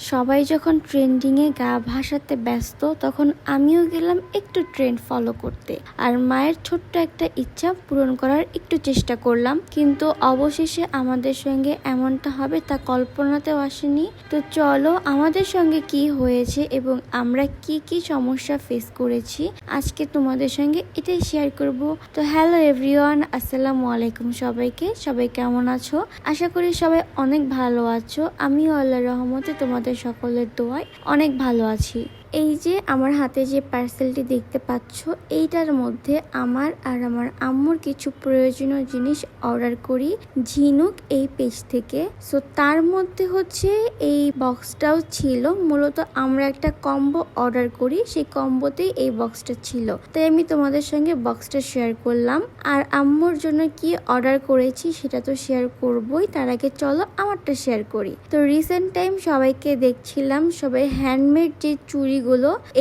সবাই যখন ট্রেন্ডিংয়ে গা ভাসাতে ব্যস্ত তখন আমিও গেলাম একটু ট্রেন্ড ফলো করতে আর মায়ের ছোট্ট একটা ইচ্ছা পূরণ করার একটু চেষ্টা করলাম, কিন্তু অবশেষে আমাদের সঙ্গে এমনটা হবে তা কল্পনাতেও আসেনি। তো চলো আমাদের সঙ্গে কি হয়েছে এবং আমরা কি কি সমস্যা ফেস করেছি আজকে তোমাদের সঙ্গে এটাই শেয়ার করব। তো হ্যালো এভরিওয়ান, আসসালামু আলাইকুম সবাইকে। সবাই কেমন আছো? আশা করি সবাই অনেক ভালো আছো। আমিও আল্লাহর রহমতে তোমাদের সকলের দোয়ায় অনেক ভালো আছি। এই যে আমার হাতে যে পার্সেলটি দেখতে পাচ্ছ, এইটার মধ্যে আমার আর আমার আম্মুর কিছু প্রয়োজনীয় জিনিস অর্ডার করি ঝিনুক এই পেজ থেকে। সো তার মধ্যে হচ্ছে এই বক্সটাও ছিল। মূলত আমরা একটা কম্বো অর্ডার করি, সেই কম্বোতেই এই বক্সটা ছিল, তাই আমি তোমাদের সঙ্গে বক্সটা শেয়ার করলাম। আর আম্মুর জন্য কি অর্ডার করেছি সেটা তো শেয়ার করবই, তার আগে চলো আমারটা শেয়ার করি। তো রিসেন্ট টাইম সবাইকে দেখছিলাম সবাই হ্যান্ডমেড যে চুড়িগুলো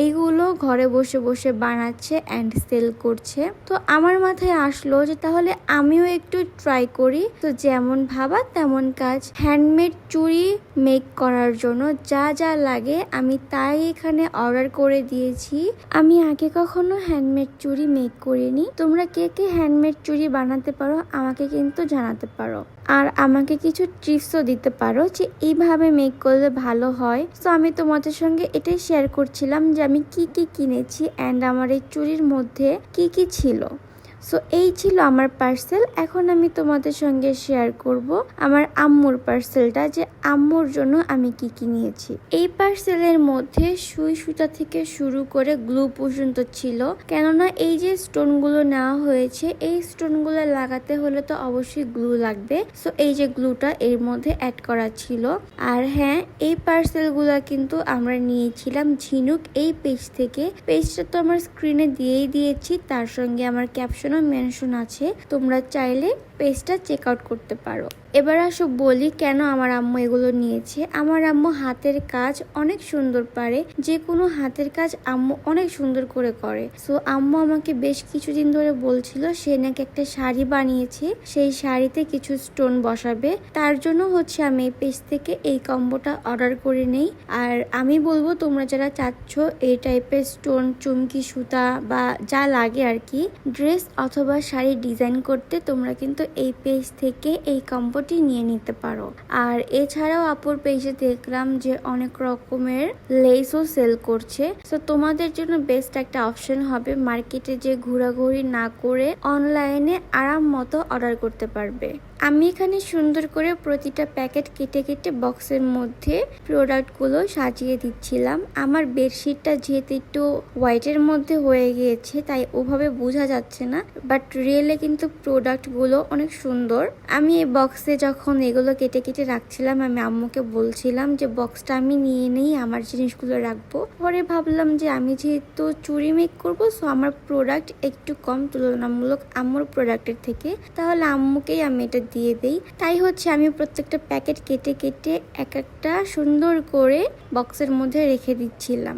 এইগুলো ঘরে বসে বসে বানাচ্ছে অ্যান্ড সেল করছে। তো আমার মাথায় আসলো যে তাহলে আমিও একটু ট্রাই করি। তো যেমন ভাবা তেমন কাজ, হ্যান্ডমেড চুড়ি মেক করার জন্য যা যা লাগে আমি তাই এখানে অর্ডার করে দিয়েছি। আমি আগে কখনো হ্যান্ডমেড চুড়ি মেক করিনি। তোমরা কে কে হ্যান্ডমেড চুড়ি বানাতে পারো আমাকে কিন্তু জানাতে পারো, আর আমাকে কিছু টিপসও দিতে পারো যে এইভাবে মেক করলে ভালো হয়। তো আমি তোমাদের সঙ্গে এটাই শেয়ার করছিলাম যে আমি কি কি কিনেছি অ্যান্ড আমার এই চুড়ির মধ্যে কি কি ছিল। সো এই ছিল আমার পার্সেল। এখন আমি তোমাদের সঙ্গে শেয়ার করব আমার আম্মুর পার্সেলটা, যে আম্মুর জন্য আমি কি কি নিয়েছি। এই পার্সেলের মধ্যে সুই সুতা থেকে শুরু করে গ্লু পর্যন্ত ছিল, কেননা এই যে স্টোনগুলো নেওয়া হয়েছে এই স্টোনগুলো লাগাতে হলে তো অবশ্যই গ্লু লাগবে। সো এই যে গ্লুটা এর মধ্যে অ্যাড করা ছিল। আর হ্যাঁ, এই পার্সেলগুলো কিন্তু আমরা নিয়েছিলাম ঝিনুক এই পেজ থেকে। পেজটা তো আমার স্ক্রিনে দিয়েই দিয়েছি, তার সঙ্গে আমার ক্যাপশনও মেনশন আছে, তোমরা চাইলে পেজটা চেক আউট করতে পারো। এবার আসো বলি কেন আমার আম্মু এগুলো নিয়েছে। আমার আম্মু হাতের কাজ অনেক সুন্দর পারে, যে কোনো হাতের কাজ আম্মু অনেক সুন্দর করে করে। সো আম্মু আমাকে বেশ কিছুদিন ধরে বলছিল সে নাকি একটা শাড়ি বানিয়েছে, সেই শাড়িতে কিছু স্টোন বসাবে। তার জন্য হচ্ছে আমি এই পেজ থেকে এই কম্বোটা অর্ডার করে নেই। আর আমি বলবো তোমরা যারা চাচ্ছ এই টাইপের স্টোন, চুমকি, সুতা বা যা লাগে আর কি ড্রেস অথবা শাড়ি ডিজাইন করতে, তোমরা কিন্তু এই পেজ থেকে এই কম্বোটি নিয়ে নিতে পারো। আর এছাড়াও আপুর পেজে দেখলাম যে অনেক রকমের লেসও সেল করছে। তো তোমাদের জন্য বেস্ট একটা অপশন হবে মার্কেটে যে ঘোরাঘুরি না করে অনলাইনে আরাম মতো অর্ডার করতে পারবে। আমি এখানে সুন্দর করে প্রতিটা প্যাকেট কেটে কেটে বক্সের মধ্যে প্রোডাক্টগুলো সাজিয়ে দিচ্ছিলাম। আমার বেডশিটটা যেহেতু একটু হোয়াইটের মধ্যে হয়ে গিয়েছে তাই ওভাবে বোঝা যাচ্ছে না, বাট রিয়েলে কিন্তু প্রোডাক্টগুলো অনেক সুন্দর। আমি এই বক্সে যখন এগুলো কেটে কেটে রাখছিলাম আমি আম্মুকে বলছিলাম যে বক্সটা আমি নিয়ে নেই, আমার জিনিসগুলো রাখবো। পরে ভাবলাম যে আমি যেহেতু চুড়ি মেক করবো, সো আমার প্রোডাক্ট একটু কম তুলনামূলক আম্মুর প্রোডাক্টের থেকে, তাহলে আম্মুকেই আমি এটা দিয়ে দেই। তাই হচ্ছে আমি প্রত্যেকটা প্যাকেট কেটে কেটে এক একটা সুন্দর করে বক্সের মধ্যে রেখে দিচ্ছিলাম।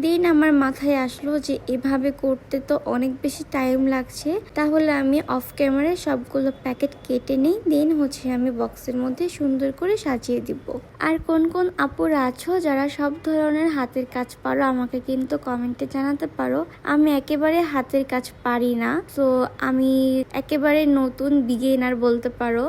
দেন আমার মাথায় আসলো যে এভাবে করতে তো অনেক বেশি টাইম লাগছে, তাহলে আমি অফ ক্যামেরায় সবগুলো প্যাকেট কেটে নেই, দেন হচ্ছে আমি বক্সের মধ্যে সুন্দর করে সাজিয়ে দিব। আর কোন কোন আপুরা আছো যারা সব ধরনের হাতের কাজ পারো আমাকে কিন্তু কমেন্টে জানাতে পারো। আমি একেবারে হাতের কাজ পারি না, তো আমি একেবারে নতুন বিগিনার বলতে পারো।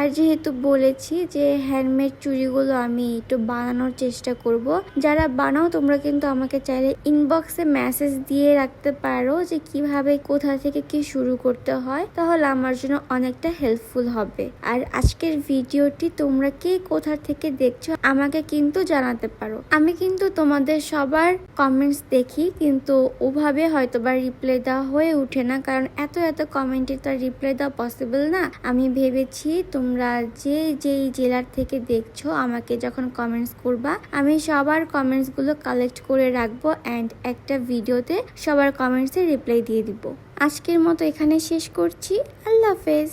আর যেহেতু বলেছি যে হ্যান্ডমেড চুড়িগুলো আমি একটু বানানোর চেষ্টা করব, যারা বানাও তোমরা কিন্তু আমাকে চাইলে ইনবক্সে মেসেজ দিয়ে রাখতে পারো যে কিভাবে কোথা থেকে কি শুরু করতে হয়, তাহলে আমার জন্য অনেকটা হেল্পফুল হবে। আর আজকের ভিডিওটি তোমরা কে কোথা থেকে দেখছো আমাকে কিন্তু জানাতে পারো। আমি কিন্তু তোমাদের সবার কমেন্টস দেখি, কিন্তু ওভাবে হয়তো বা রিপ্লাই দেওয়া হয়ে ওঠে না, কারণ এত এত কমেন্টে তো রিপ্লাই দেওয়া পসিবল না। আমি ভেবেছি তোমরা যেই জেলার থেকে দেখছো আমাকে যখন কমেন্টস করবা আমি সবার কমেন্টস গুলো কালেক্ট করে রাখবো অ্যান্ড একটা ভিডিওতে সবার কমেন্টসে রিপ্লাই দিয়ে দিব। আজকের মতো এখানে শেষ করছি। আল্লাহ হাফেজ।